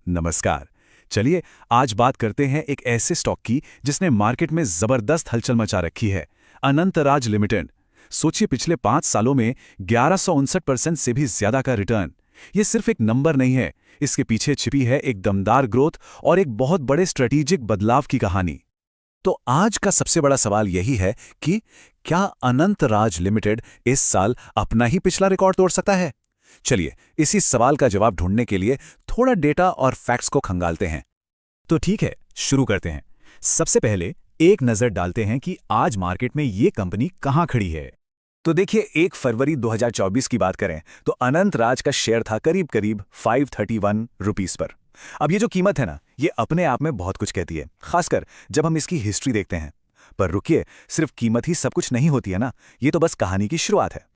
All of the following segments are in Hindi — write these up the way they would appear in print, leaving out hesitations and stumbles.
नमस्कार। चलिए आज बात करते हैं एक ऐसे स्टॉक की जिसने मार्केट में जबरदस्त हलचल मचा रखी है, अनंतराज लिमिटेड। सोचिए पिछले 5 सालों में 1159% से भी ज्यादा का रिटर्न। ये सिर्फ एक नंबर नहीं है, इसके पीछे छिपी है एक दमदार ग्रोथ और एक बहुत बड़े स्ट्रेटेजिक बदलाव की कहानी। तो आज का सबसे बड़ा सवाल यही है कि क्या अनंतराज लिमिटेड इस साल अपना ही पिछला रिकॉर्ड तोड़ सकता है? चलिए इसी सवाल का जवाब ढूंढने के लिए थोड़ा डेटा और फैक्ट्स को खंगालते हैं। तो ठीक है, शुरू करते हैं। सबसे पहले एक नजर डालते हैं कि आज मार्केट में ये कंपनी कहां खड़ी है। तो देखिए 1 फरवरी 2024 की बात करें तो अनंतराज का शेयर था करीब करीब 531 रुपीस पर। अब ये जो कीमत है ना, ये अपने आप में बहुत कुछ कहती है, खासकर जब हम इसकी हिस्ट्री देखते हैं। पर रुकिए, सिर्फ कीमत ही सब कुछ नहीं होती है ना, ये तो बस कहानी की शुरुआत है।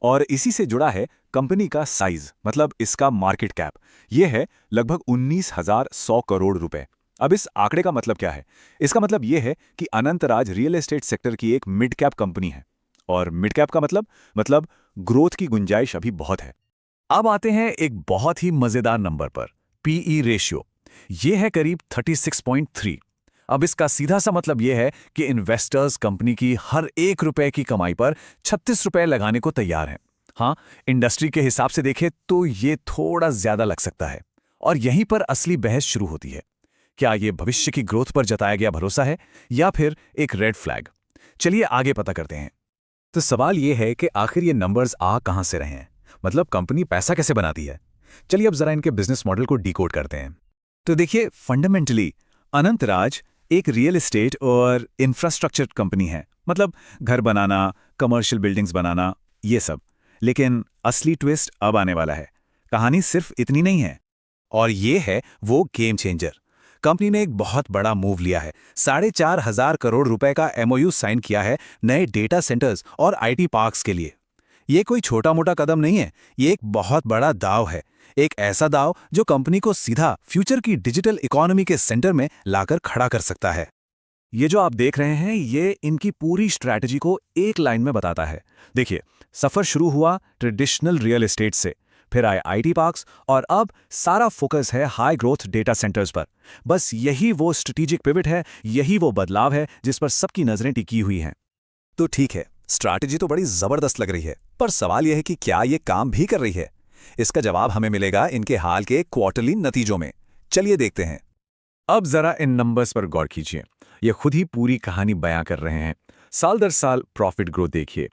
और इसी से जुड़ा है कंपनी का साइज, मतलब इसका मार्केट कैप। ये है लगभग 19,100 करोड़ रुपए। अब इस आंकड़े का मतलब क्या है? इसका मतलब ये है कि अनंतराज रियल एस्टेट सेक्टर की एक मिड कैप कंपनी है। और मिड कैप का मतलब ग्रोथ की गुंजाइश अभी बहुत है। अब आते हैं एक बहुत ही मजेदार नंबर पर, पीई रेशियो। ये है करीब 36.3। अब इसका सीधा सा मतलब यह है कि इन्वेस्टर्स कंपनी की हर 1 रुपए की कमाई पर 36 रुपए लगाने को तैयार हैं। हाँ, इंडस्ट्री के हिसाब से देखें तो ये थोड़ा ज्यादा लग सकता है। और यहीं पर असली बहस शुरू होती है। क्या ये भविष्य की ग्रोथ पर जताया गया भरोसा है या फिर एक रेड फ्लैग? चलिए आगे पता करते हैं। तो सवाल यह है कि आखिर ये नंबर्स आ कहां से रहे हैं, मतलब कंपनी पैसा कैसे बनाती है। चलिए अब जरा इनके बिजनेस मॉडल को डिकोड करते हैं। तो देखिए, फंडामेंटली अनंतराज एक रियल एस्टेट और इंफ्रास्ट्रक्चर कंपनी है, मतलब घर बनाना, कमर्शियल बिल्डिंग्स बनाना, ये सब। लेकिन असली ट्विस्ट अब आने वाला है। कहानी सिर्फ इतनी नहीं है, और ये है वो गेम चेंजर। कंपनी ने एक बहुत बड़ा मूव लिया है। 4,500 करोड़ रुपए का एमओयू साइन किया है नए डेटा सेंटर्स और आईटी पार्क्स के लिए। ये कोई छोटा मोटा कदम नहीं है, ये एक बहुत बड़ा दाव है। एक ऐसा दाव जो कंपनी को सीधा फ्यूचर की डिजिटल इकोनॉमी के सेंटर में लाकर खड़ा कर सकता है। ये जो आप देख रहे हैं, ये इनकी पूरी स्ट्रैटेजी को एक लाइन में बताता है। देखिए, सफर शुरू हुआ ट्रेडिशनल रियल एस्टेट से, फिर आए आईटी पार्क्स, और अब सारा फोकस है हाई ग्रोथ डेटा सेंटर्स पर। बस यही वो स्ट्रेटेजिक पिवट है, यही वो बदलाव है जिस पर सबकी नजरें टिकी हुई हैं। तो ठीक है, स्ट्रैटेजी तो बड़ी जबरदस्त लग रही है, पर सवाल यह है कि क्या ये काम भी कर रही है? इसका जवाब हमें मिलेगा इनके हाल के क्वार्टरली नतीजों में। चलिए देखते हैं। अब जरा इन नंबर्स पर गौर कीजिए, ये खुद ही पूरी कहानी बयां कर रहे हैं। साल दर साल प्रॉफिट ग्रोथ देखिए।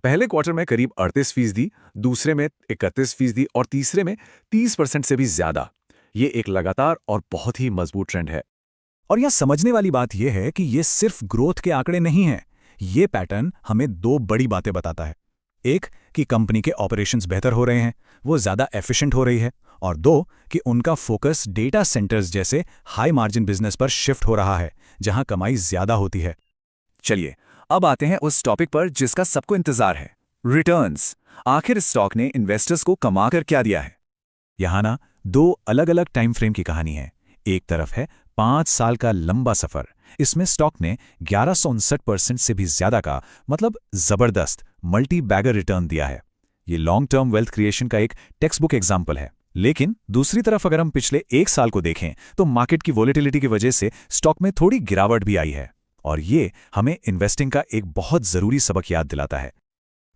पहले क्वार्टर में करीब 38%, दूसरे में 31% और तीसरे में 30% से भी ज्यादा। ये एक लगातार और बहुत ही मजबूत ट्रेंड है। और यहां समझने वाली बात यह है कि ये सिर्फ ग्रोथ के आंकड़े नहीं हैं। ये पैटर्न हमें 2 बड़ी बातें बताता है। एक, कि कंपनी के ऑपरेशंस बेहतर हो रहे हैं, वो ज्यादा एफिशिएंट हो रही है। और 2, कि उनका फोकस डेटा सेंटर्स जैसे हाई मार्जिन बिजनेस पर शिफ्ट हो रहा है, जहां कमाई ज्यादा होती है। चलिए अब आते हैं उस टॉपिक पर जिसका सबको इंतजार है, रिटर्न्स। आखिर इस स्टॉक ने इन्वेस्टर्स को कमा कर क्या दिया है? यहां ना 2 अलग अलग टाइम फ्रेम की कहानी है। एक तरफ है 5 साल का लंबा सफर। इसमें स्टॉक ने 1159% से भी ज्यादा का, मतलब जबरदस्त मल्टी बैगर रिटर्न दिया है। ये लॉन्ग टर्म वेल्थ क्रिएशन का एक टेक्स्ट बुक एग्जाम्पल है। लेकिन दूसरी तरफ अगर हम पिछले 1 साल को देखें तो मार्केट की वोलेटिलिटी की वजह से स्टॉक में थोड़ी गिरावट भी आई है। और ये हमें इन्वेस्टिंग का एक बहुत जरूरी सबक याद दिलाता है।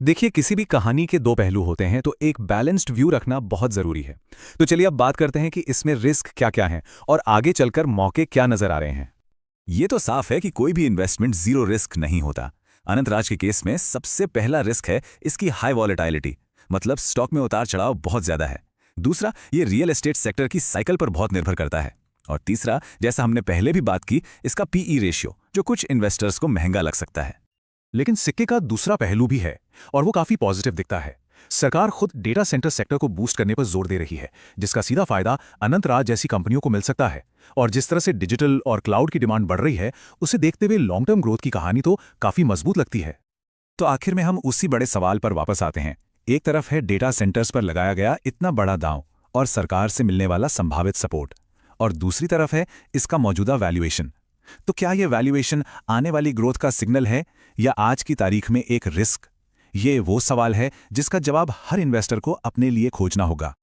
देखिए, किसी भी कहानी के 2 पहलू होते हैं, तो एक बैलेंस्ड व्यू रखना बहुत जरूरी है। तो चलिए अब बात करते हैं कि इसमें रिस्क क्या क्या है और आगे चलकर मौके क्या नजर आ रहे हैं। ये तो साफ है कि कोई भी इन्वेस्टमेंट जीरो रिस्क नहीं होता। अनंतराज के केस में सबसे पहला रिस्क है इसकी हाई वॉलेटिलिटी, मतलब स्टॉक में उतार चढ़ाव बहुत ज्यादा है। दूसरा, ये रियल एस्टेट सेक्टर की साइकिल पर बहुत निर्भर करता है। और तीसरा, जैसा हमने पहले भी बात की, इसका पीई रेशियो, जो कुछ इन्वेस्टर्स को महंगा लग सकता है। लेकिन सिक्के का दूसरा पहलू भी है, और वो काफी पॉजिटिव दिखता है। सरकार खुद डेटा सेंटर सेक्टर को बूस्ट करने पर जोर दे रही है, जिसका सीधा फायदा अनंतराज जैसी कंपनियों को मिल सकता है। और जिस तरह से डिजिटल और क्लाउड की डिमांड बढ़ रही है, उसे देखते हुए लॉन्ग टर्म ग्रोथ की कहानी तो काफी मजबूत लगती है। तो आखिर में हम उसी बड़े सवाल पर वापस आते हैं। एक तरफ है डेटा सेंटर्स पर लगाया गया इतना बड़ा दांव और सरकार से मिलने वाला संभावित सपोर्ट, और दूसरी तरफ है इसका मौजूदा वैल्यूएशन। तो क्या यह वैल्यूएशन आने वाली ग्रोथ का सिग्नल है या आज की तारीख में एक रिस्क? ये वो सवाल है जिसका जवाब हर इन्वेस्टर को अपने लिए खोजना होगा।